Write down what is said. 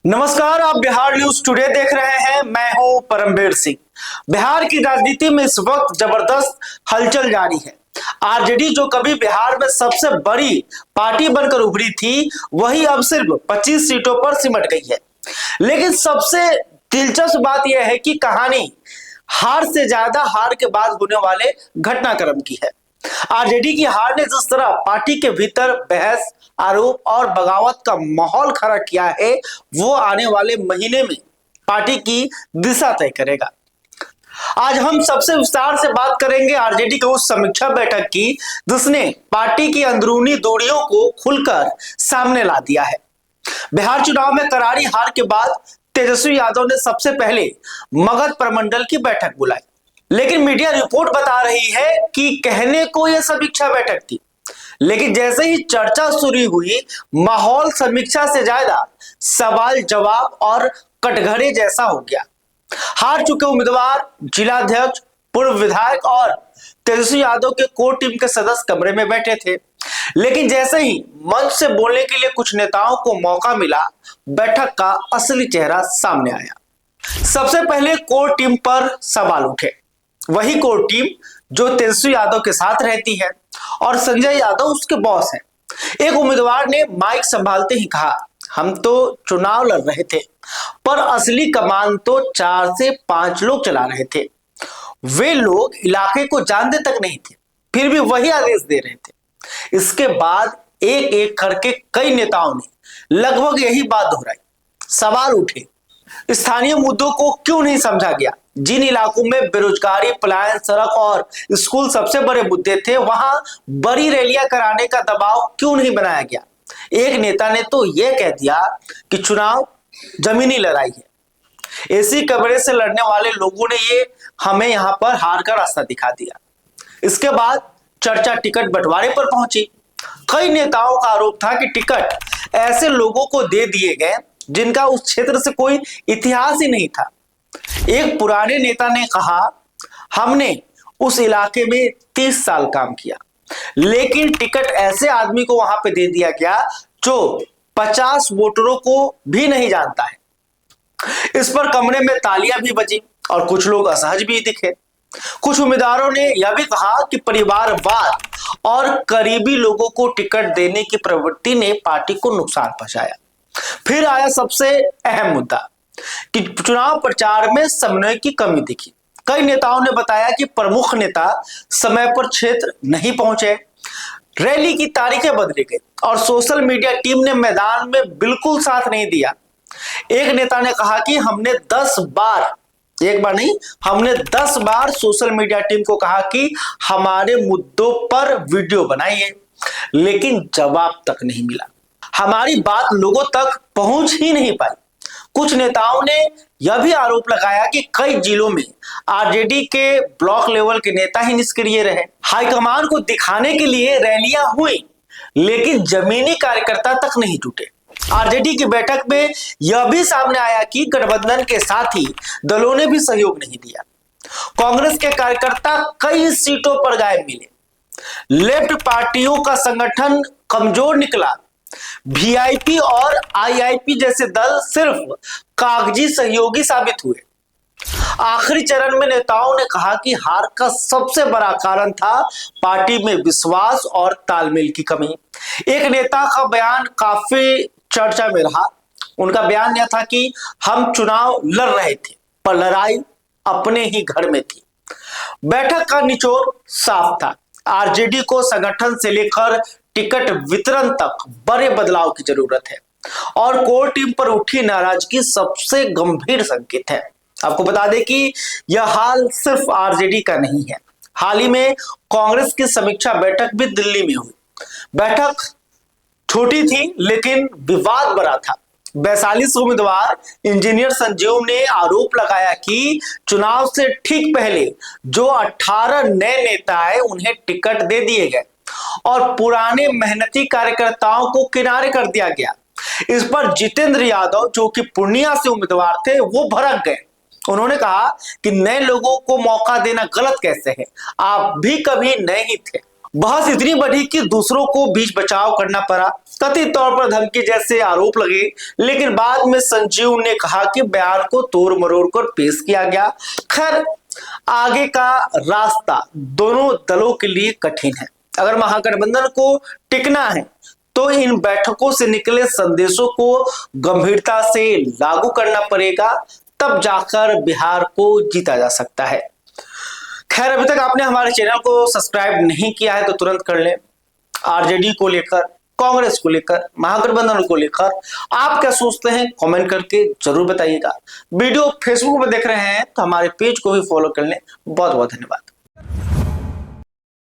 नमस्कार, आप Bihar news today देख रहे हैं। मैं हूं परमवीर सिंह। बिहार की राजनीति में इस वक्त जबरदस्त हलचल जारी है। आरजेडी जो कभी बिहार में सबसे बड़ी पार्टी बनकर उभरी थी, वही अब सिर्फ 25 सीटों पर सिमट गई है। लेकिन सबसे दिलचस्प बात यह है कि कहानी हार से ज्यादा हार के बाद होने वाले घटनाक्रम की है। आरजेडी की हार ने जिस तरह पार्टी के भीतर बहस, आरोप और बगावत का माहौल खड़ा किया है, वो आने वाले महीने में पार्टी की दिशा तय करेगा। आज हम सबसे विस्तार से बात करेंगे आरजेडी की उस समीक्षा बैठक की, जिसने पार्टी की अंदरूनी दूरियों को खुलकर सामने ला दिया है। बिहार चुनाव में करारी हार के बाद तेजस्वी यादव ने सबसे पहले मगध प्रमंडल की बैठक बुलाई, लेकिन मीडिया रिपोर्ट बता रही है कि कहने को यह समीक्षा बैठक थी, लेकिन जैसे ही चर्चा शुरू हुई, माहौल समीक्षा से ज्यादा सवाल जवाब और कटघरे जैसा हो गया। हार चुके उम्मीदवार, जिलाध्यक्ष, पूर्व विधायक और तेजस्वी यादव के कोर टीम के सदस्य कमरे में बैठे थे, लेकिन जैसे ही मंच से बोलने के लिए कुछ नेताओं को मौका मिला, बैठक का असली चेहरा सामने आया। सबसे पहले कोर टीम पर सवाल उठे। वही कोर टीम जो तेजस्वी यादव के साथ रहती है और संजय यादव उसके बॉस हैं। एक उम्मीदवार ने माइक संभालते ही कहा, हम तो चुनाव लड़ रहे थे, पर असली कमान तो 4 से 5 लोग चला रहे थे। वे लोग इलाके को जानते तक नहीं थे, फिर भी वही आदेश दे रहे थे। इसके बाद एक एक करके कई नेताओं ने लगभग यही बात दोहराई। सवाल उठे, स्थानीय मुद्दों को क्यों नहीं समझा गया? जिन इलाकों में बेरोजगारी, पलायन, सड़क और स्कूल सबसे बड़े मुद्दे थे, वहां बड़ी रैलियां कराने का दबाव क्यों नहीं बनाया गया? एक नेता ने तो यह कह दिया कि चुनाव जमीनी लड़ाई है। एसी कमरे से लड़ने वाले लोगों ने ये हमें यहां पर हार का रास्ता दिखा दिया। इसके बाद चर्चा टिकट बंटवारे पर पहुंची। कई नेताओं का आरोप था कि टिकट ऐसे लोगों को दे दिए गए जिनका उस क्षेत्र से कोई इतिहास ही नहीं था। एक पुराने नेता ने कहा, हमने उस इलाके में 30 साल काम किया, लेकिन टिकट ऐसे आदमी को वहां पे दे दिया गया जो 50 वोटरों को भी नहीं जानता है। इस पर कमरे में तालियां भी बजी और कुछ लोग असहज भी दिखे। कुछ उम्मीदवारों ने यह भी कहा कि परिवारवाद और करीबी लोगों को टिकट देने की प्रवृत्ति ने पार्टी को नुकसान पहुंचाया। फिर आया सबसे अहम मुद्दा कि चुनाव प्रचार में समन्वय की कमी दिखी। कई नेताओं ने बताया कि प्रमुख नेता समय पर क्षेत्र नहीं पहुंचे, रैली की तारीखें बदली गई और सोशल मीडिया टीम ने मैदान में बिल्कुल साथ नहीं दिया। एक नेता ने कहा कि हमने 10 बार, एक बार नहीं, हमने 10 बार सोशल मीडिया टीम को कहा कि हमारे मुद्दों पर वीडियो बनाइए, लेकिन जवाब तक नहीं मिला। हमारी बात लोगों तक पहुंच ही नहीं पाई। कुछ नेताओं ने यह भी आरोप लगाया कि कई जिलों में आरजेडी के ब्लॉक लेवल के नेता ही निष्क्रिय रहे। हाईकमान को दिखाने के लिए रैलियां हुई, लेकिन जमीनी कार्यकर्ता तक नहीं जुटे। आरजेडी की बैठक में यह भी सामने आया कि गठबंधन के साथी दलों ने भी सहयोग नहीं दिया। कांग्रेस के कार्यकर्ता कई सीटों पर गायब मिले। लेफ्ट पार्टियों का संगठन कमजोर निकला। वीआईपी और आईआईपी जैसे दल सिर्फ कागजी सहयोगी साबित हुए। आखिरी चरण में नेताओं ने कहा कि हार का सबसे बड़ा कारण था पार्टी में विश्वास और तालमेल की कमी। एक नेता का बयान काफी चर्चा में रहा। उनका बयान यह था कि हम चुनाव लड़ रहे थे, पर लड़ाई अपने ही घर में थी। बैठक का निचोड़ साफ था, आरजेडी को संगठन से लेकर टिकट वितरण तक बड़े बदलाव की जरूरत है और कोर टीम पर उठी नाराजगी सबसे गंभीर संकेत है। आपको बता दें कि यह हाल सिर्फ आरजेडी का नहीं है। हाल ही में कांग्रेस की समीक्षा बैठक भी दिल्ली में हुई। बैठक छोटी थी, लेकिन विवाद बड़ा था। वैशाली से उम्मीदवार इंजीनियर संजीव ने आरोप लगाया कि चुनाव से ठीक पहले जो 18 नए नेता आए, उन्हें टिकट दे दिए गए और पुराने मेहनती कार्यकर्ताओं को किनारे कर दिया गया। इस पर जितेंद्र यादव, जो कि पूर्णिया से उम्मीदवार थे, वो भड़क गए। उन्होंने कहा कि नए लोगों को मौका देना गलत कैसे है, आप भी कभी नए ही थे बहस इतनी बढ़ी कि दूसरों को बीच बचाव करना पड़ा। कथित तौर पर धमकी जैसे आरोप लगे, लेकिन बाद में संजीव ने कहा कि बयान को तोड़ मरोड़ कर पेश किया गया। खैर, आगे का रास्ता दोनों दलों के लिए कठिन है। अगर महागठबंधन को टिकना है तो इन बैठकों से निकले संदेशों को गंभीरता से लागू करना पड़ेगा, तब जाकर बिहार को जीता जा सकता है। खैर, अभी तक आपने हमारे चैनल को सब्सक्राइब नहीं किया है तो तुरंत कर लें। आरजेडी को लेकर, कांग्रेस को लेकर, महागठबंधन को लेकर आप क्या सोचते हैं कमेंट करके जरूर बताइएगा। वीडियो फेसबुक पर देख रहे हैं तो हमारे पेज को भी फॉलो कर लें। बहुत बहुत धन्यवाद।